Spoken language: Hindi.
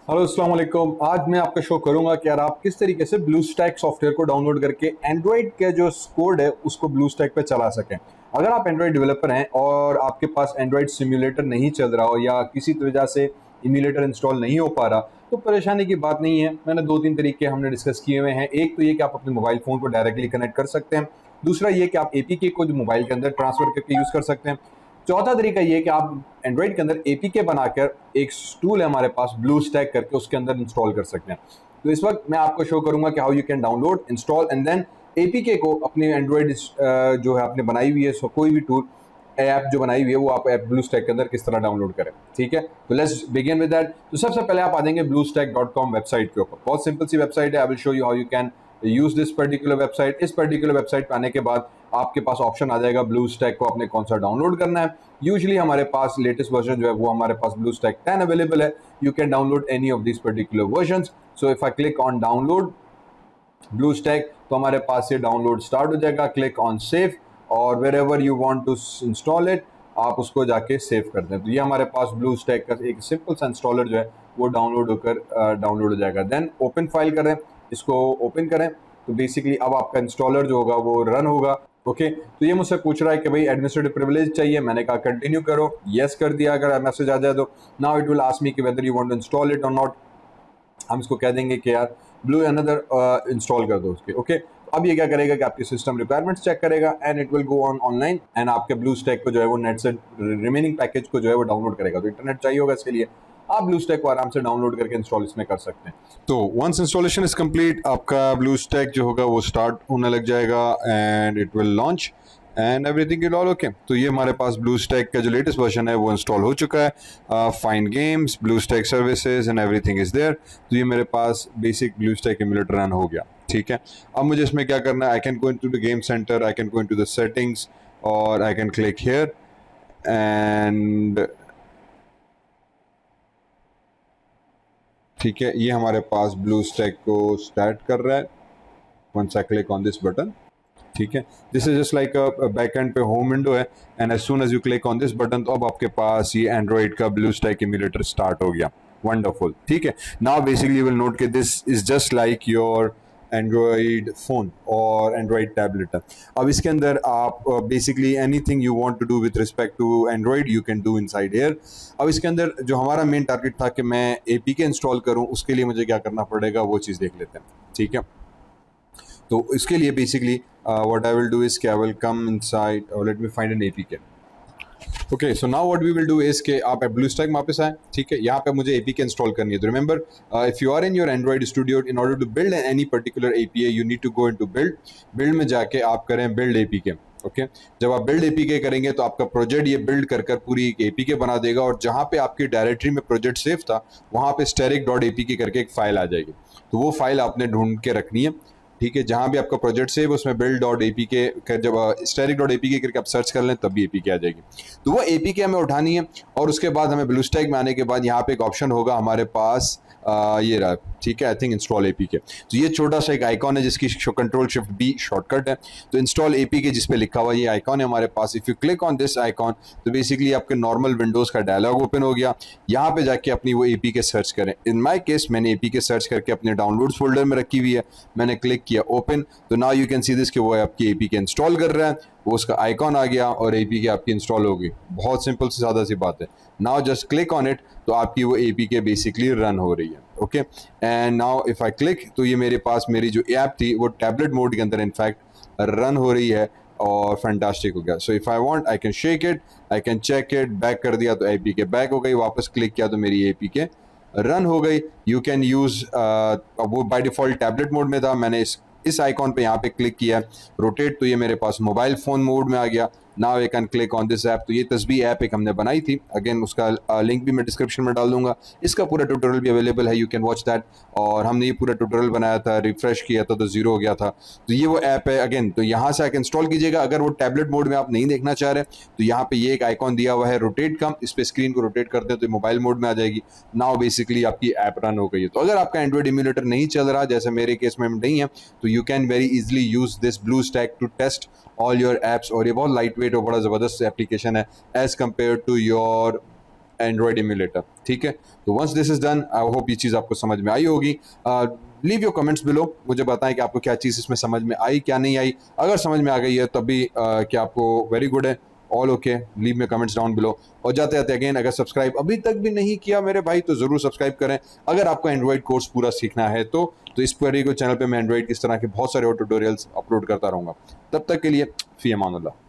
हेलो अस्सलाम वालेकुम। आज मैं आपका शो करूंगा कि यार आप किस तरीके से ब्लू स्टैक सॉफ्टवेयर को डाउनलोड करके एंड्रॉइड के जो कोड है उसको ब्लू स्टैक पे चला सकें। अगर आप एंड्रॉइड डेवलपर हैं और आपके पास एंड्रॉइड सिम्युलेटर नहीं चल रहा हो या किसी वजह से इम्यूलेटर इंस्टॉल नहीं हो पा रहा, तो परेशानी की बात नहीं है। मैंने दो तीन तरीके हमने डिस्कस किए हुए हैं। एक तो ये कि आप अपने मोबाइल फ़ोन को डायरेक्टली कनेक्ट कर सकते हैं। दूसरा ये कि आप एपीके को जो मोबाइल के अंदर ट्रांसफ़र करके यूज़ कर सकते हैं। चौथा तरीका ये है कि आप एंड्रॉइड के अंदर एपीके बनाकर एक टूल है हमारे पास ब्लू स्टैक करके उसके अंदर इंस्टॉल कर सकते हैं। तो इस वक्त मैं आपको शो करूंगा कि how you can download install and then APK को अपने एंड्रॉइड जो है आपने बनाई हुई है, सो कोई भी टूल ऐप जो बनाई हुई है वो आप ऐप ब्लू स्टैक के अंदर किस तरह डाउनलोड करें। ठीक है, तो लेट्स बिगिन विद दैट। तो सबसे पहले आप आ जाएंगे bluestack.com वेबसाइट के ऊपर। बहुत सिंपल सी वेबसाइट है। I will show you how you can use this particular website. इस पर्टिकुलर वेबसाइट पे आने के बाद आपके पास ऑप्शन आ जाएगा ब्लू स्टैक को आपने कौन सा डाउनलोड करना है। यूजुअली हमारे पास लेटेस्ट वर्जन जो है वो हमारे पास ब्लू स्टैक 10 अवेलेबल है। You can download any of this particular version. So if I click on download blue stack तो हमारे पास ये डाउनलोड स्टार्ट हो जाएगा। क्लिक ऑन सेव और wherever you want to install it आप उसको जाके सेव कर दें। तो ये हमारे पास ब्लू स्टैक का एक सिंपल सा इंस्टॉलर जो है वो डाउनलोड होकर डाउनलोड हो जाएगा। देन ओपन फाइल करें, इसको ओपन करें तो बेसिकली अब आपका इंस्टॉलर जो होगा वो रन होगा। ओके, तो ये मुझसे पूछ रहा है कि भाई एडमिनिस्ट्रेटिव प्रिविलेज चाहिए। मैंने कहा कंटिन्यू करो, यस कर दिया। अगर मैसेज आ जाए तो now it will ask me कि whether you want to install it और नॉट। हम इसको कह देंगे कि यार ब्लू अनदर इंस्टॉल कर दो उसके। ओके, अब ये क्या करेगा कि आपकी सिस्टम रिक्वायरमेंट्स चेक करेगा and it will go on online and आपके ब्लू स्टैक को जो है वो नेट से रिमेनिंग पैकेज को जो है वो डाउनलोड करेगा। तो इंटरनेट चाहिए होगा, इसके लिए आप ब्लू स्टैक को आराम से डाउनलोड करके इंस्टॉल इसमें कर सकते हैं। तो वंस इंस्टॉलेशन इज कंप्लीट आपका ब्लू स्टैक जो होगा वो स्टार्ट होने लग जाएगा and it will launch and everything is all okay. तो ये हमारे पास ब्लू स्टैक का जो लेटेस्ट वर्जन है वो इंस्टॉल हो चुका है। Fine games, Blue Stack services and everything is there. तो ये मेरे पास basic Blue Stack emulator run हो गया। ठीक है, अब मुझे इसमें क्या करना है, I can go into the game center, I can go into the settings और I can click here and ठीक है, ये हमारे पास ब्लू स्टैक को स्टार्ट कर रहा है once I click on this button. ठीक है, this is just like a back end पे होम विंडो है and as soon as you click on this button तो अब आपके पास ये एंड्रॉइड का ब्लू स्टैक इम्यूलेटर स्टार्ट हो गया। वंडरफुल। ठीक है, now basically you will note कि this is just like your Android phone और एंड्रॉइड टैबलेट है। अब इसके अंदर आप basically anything you want to do with respect to Android you can do inside here. अब इसके अंदर जो हमारा मेन टारगेट था कि मैं एपीके इंस्टॉल करूं, उसके लिए मुझे क्या करना पड़ेगा वो चीज़ देख लेते हैं। ठीक है, तो इसके लिए basically what I will do is कि I will come inside or let me find an APK. Okay, so now what we will do is कि आप ब्लू स्टैक वापस आए। ठीक है, यहाँ पे मुझे APK इंस्टॉल करनी है। तो remember if you are in your Android studio in order to build any particular APA you need to go into build में जाके आप करें build APK। ओके, जब आप बिल्ड एपीके करेंगे तो आपका प्रोजेक्ट ये बिल्ड कर कर पूरी एक एपीके बना देगा और जहाँ पे आपकी डायरेक्टरी में प्रोजेक्ट सेव था वहाँ पे static.apk करके एक फाइल आ जाएगी। तो वो फाइल आपने ढूंढ के रखनी है। ठीक है, जहाँ भी आपका प्रोजेक्ट सेव उसमें build.apk कर जब static.apk करके आप सर्च कर लें तब भी एपीके आ जाएगी। तो वो एपीके हमें उठानी है और उसके बाद हमें ब्लू स्टैक में आने के बाद यहाँ पे एक ऑप्शन होगा हमारे पास ये रहा। ठीक है, आई थिंक इंस्टॉल एपीके। तो ये छोटा सा एक आइकॉन है जिसकी कंट्रोल शिफ्ट बी शॉर्टकट है। तो इंस्टॉल एपीके जिस पे लिखा हुआ ये आइकॉन है हमारे पास। If you click on this icon तो बेसिकली आपके नॉर्मल विंडोज़ का डायलॉग ओपन हो गया। यहाँ पे जाके अपनी वो एपीके सर्च करें। इन माय केस मैंने एपीके सर्च करके अपने डाउनलोड्स फोल्डर में रखी हुई है। मैंने क्लिक किया ओपन, तो now you can see this कि वो आपकी एपीके इंस्टॉल कर रहा है। वो उसका आइकॉन आ गया और एपीके आपकी इंस्टॉल हो गई। बहुत सिंपल सी सादा सी बात है। Now just click on it तो आपकी वो एपीके बेसिकली रन हो रही है। Okay, and now if I click तो ये मेरे पास मेरी जो ऐप थी वो टैबलेट मोड के अंदर इनफैक्ट रन हो रही है और फैंटास्टिक हो गया। So if I want I can shake it, I can check it, back कर दिया तो एपीके बैक हो गई, वापस क्लिक किया तो मेरी एपीके रन हो गई। यू कैन यूज़ वो बाय डिफ़ॉल्ट टैबलेट मोड में था, मैंने इस आइकॉन पे यहाँ पे क्लिक किया रोटेट तो ये मेरे पास मोबाइल फ़ोन मोड में आ गया। Now I can click on this app. तो ये तस्बीह ऐप एक हमने बनाई थी, अगेन उसका लिंक भी मैं डिस्क्रिप्शन में डाल दूंगा। इसका पूरा ट्यूटोरियल भी अवेलेबल है, यू कैन वॉच दैट। और हमने ये पूरा ट्यूटोरियल बनाया था, रिफ्रेश किया था तो ज़ीरो हो गया था। तो ये वो ऐप है अगेन। तो यहाँ से आके इंस्टॉल कीजिएगा। अगर वो टैबलेट मोड में आप नहीं देखना चाह रहे तो यहाँ पे ये एक आइकॉन दिया हुआ है रोटेट का, इस पर स्क्रीन को रोटेट करते हैं तो मोबाइल मोड में आ जाएगी। नाउ बेसिकली आपकी ऐप रन हो गई है। तो अगर आपका एंड्रॉइड इम्यूलेटर नहीं चल रहा जैसे मेरे केस में नहीं है तो you can very easily use this blue stack to test all your apps. और ये बहुत लाइट वेट और बड़ा ज़बरदस्त एप्लीकेशन है as compare to your Android emulator, ठीक है। तो once this is done, I hope ये चीज़ आपको समझ में आई होगी। लीव योर कमेंट्स बिलो, मुझे बताएं कि आपको क्या चीज़ इसमें समझ में आई, क्या नहीं आई। अगर समझ में आ गई है तब भी क्या आपको वेरी गुड है, ऑल ओके, लीव में कमेंट्स डाउन बिलो। और जाते जाते अगेन, अगर सब्सक्राइब अभी तक भी नहीं किया मेरे भाई तो ज़रूर सब्सक्राइब करें। अगर आपको एंड्रॉइड कोर्स पूरा सीखना है तो इस पूरे को चैनल पे मैं एंड्रॉइड इस तरह के बहुत सारे ट्यूटोरियल्स अपलोड करता रहूँगा। तब तक के लिए फ़ी अमान अल्लाह।